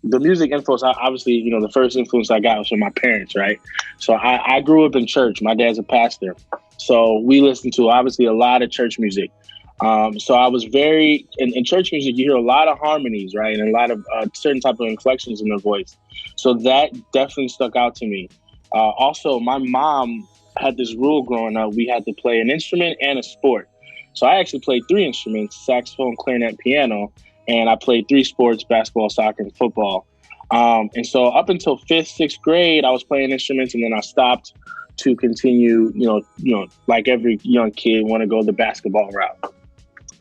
the music influence, obviously, you know, the first influence I got was from my parents, right? So I grew up in church. My dad's a pastor. So we listened to, obviously, a lot of church music. So I was in church music, you hear a lot of harmonies, right? And a lot of certain type of inflections in their voice. So that definitely stuck out to me. Also, my mom had this rule growing up. We had to play an instrument and a sport. So I actually played 3 instruments: saxophone, clarinet, piano. And I played 3 sports: basketball, soccer, and football. And so up until 5th, 6th grade, I was playing instruments, and then I stopped to continue, you know, like every young kid, want to go the basketball route.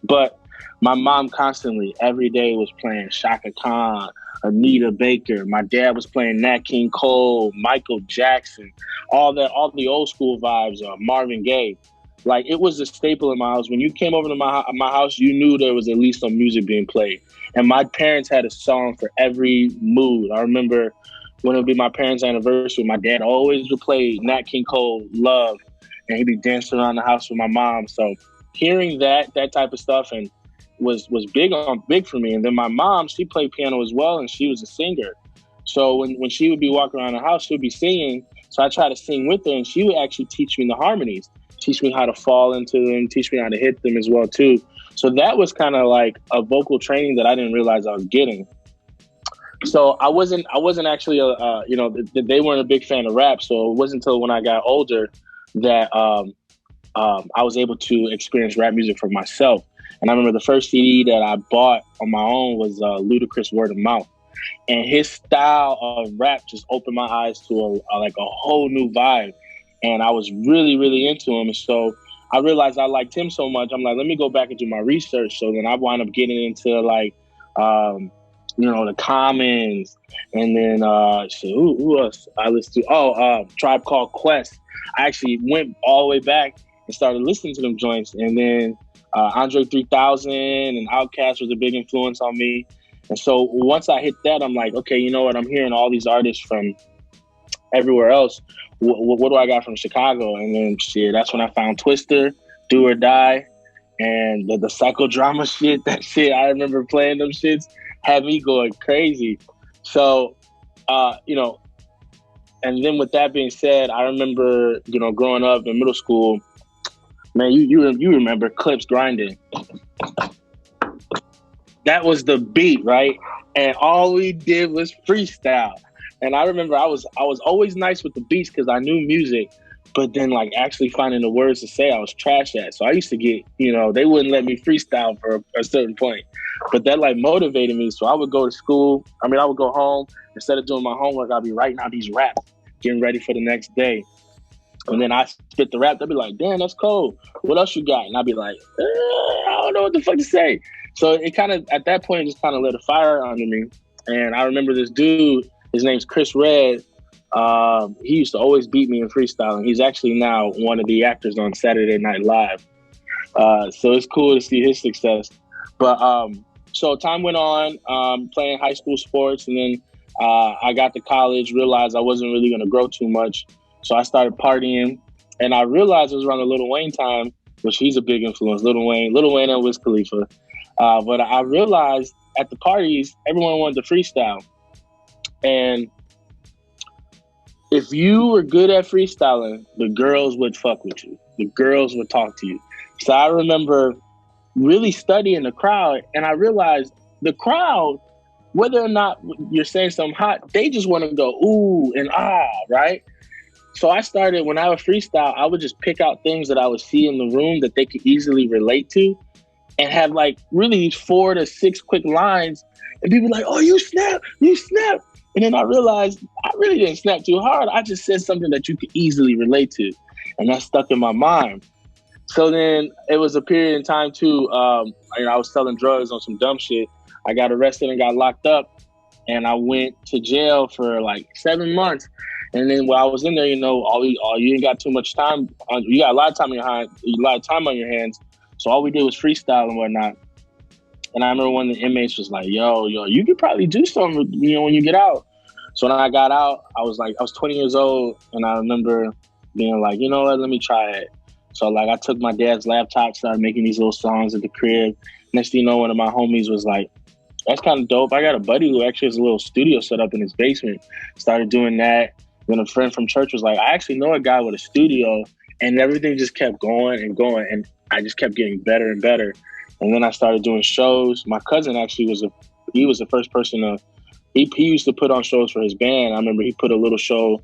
But my mom constantly, every day, was playing Shaka Khan, Anita Baker. My dad was playing Nat King Cole, Michael Jackson, all the old school vibes, Marvin Gaye. Like, it was a staple in my house. When you came over to my house, you knew there was at least some music being played. And my parents had a song for every mood. I remember when it would be my parents' anniversary, my dad always would play Nat King Cole, Love, and he'd be dancing around the house with my mom. So hearing that type of stuff and was big for me. And then my mom, she played piano as well, and she was a singer. So when she would be walking around the house, she would be singing. So I tried to sing with her, and she would actually teach me the harmonies, teach me how to fall into them, teach me how to hit them as well too. So that was kind of like a vocal training that I didn't realize I was getting. So I wasn't actually you know, they weren't a big fan of rap. So it wasn't until when I got older that I was able to experience rap music for myself. And I remember the first CD that I bought on my own was Ludacris, Word of Mouth. And his style of rap just opened my eyes to a whole new vibe. And I was really, really into him. And so I realized I liked him so much. I'm like, let me go back and do my research. So then I wound up getting into like, you know, the Commons. And then who else I listened to? Tribe Called Quest. I actually went all the way back and started listening to them joints. And then Andre 3000 and Outkast was a big influence on me. And so once I hit that, I'm like, okay, you know what? I'm hearing all these artists from everywhere else. What do I got from Chicago? And then shit, that's when I found Twister, Do or Die, and the psychodrama shit. That shit, I remember playing them shits, had me going crazy. So, you know, and then with that being said, I remember, you know, growing up in middle school, man, you remember Clipse Grinding. That was the beat, right? And all we did was freestyle. And I remember I was always nice with the beats because I knew music, but then like actually finding the words to say, I was trash at. So I used to get, you know, they wouldn't let me freestyle for a certain point, but that like motivated me. So I would go to school. I would go home. Instead of doing my homework, I'd be writing out these raps, getting ready for the next day. And then I spit the rap. They'd be like, damn, that's cold. What else you got? And I'd be like, I don't know what the fuck to say. So it kind of, at that point, just kind of lit a fire under me. And I remember this dude, his name's Chris Red. He used to always beat me in freestyling. He's actually now one of the actors on Saturday Night Live. So it's cool to see his success. But so time went on, playing high school sports. And then I got to college, realized I wasn't really going to grow too much. So I started partying. And I realized it was around the Lil Wayne time, which he's a big influence, Lil Wayne and Wiz Khalifa. But I realized at the parties, everyone wanted to freestyle. And if you were good at freestyling, the girls would fuck with you. The girls would talk to you. So I remember really studying the crowd, and I realized the crowd, whether or not you're saying something hot, they just want to go ooh and ah, right? So I started, when I would freestyle, I would just pick out things that I would see in the room that they could easily relate to and have like really 4 to 6 quick lines. And people like, oh, you snap. And then I realized I really didn't snap too hard. I just said something that you could easily relate to. And that stuck in my mind. So then it was a period in time too. I was selling drugs on some dumb shit. I got arrested and got locked up. And I went to jail for like 7 months. And then while I was in there, you know, you ain't got too much time. You got a lot of time on your hands. So all we did was freestyle and whatnot. And I remember one of the inmates was like, yo, you could probably do something, you know, when you get out. So when I got out, I was 20 years old. And I remember being like, you know what, let me try it. So like I took my dad's laptop, started making these little songs at the crib. Next thing you know, one of my homies was like, that's kind of dope. I got a buddy who actually has a little studio set up in his basement. Started doing that. Then a friend from church was like, I actually know a guy with a studio, and everything just kept going and going, and I just kept getting better and better. And then I started doing shows. My cousin actually was the first person to. He used to put on shows for his band. I remember he put a little show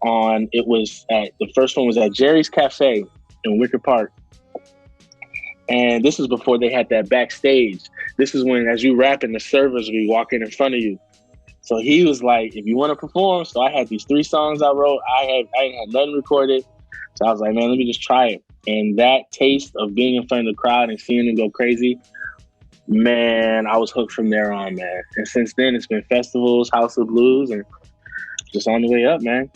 on. It was the first one was at Jerry's Cafe in Wicker Park. And this is before they had that backstage. This is when, as you rapping, the servers would be walking in front of you. So he was like, if you want to perform, so I had these 3 songs I wrote. I ain't had nothing recorded. So I was like, man, let me just try it. And that taste of being in front of the crowd and seeing them go crazy, man, I was hooked from there on, man. And since then, it's been festivals, House of Blues, and just on the way up, man.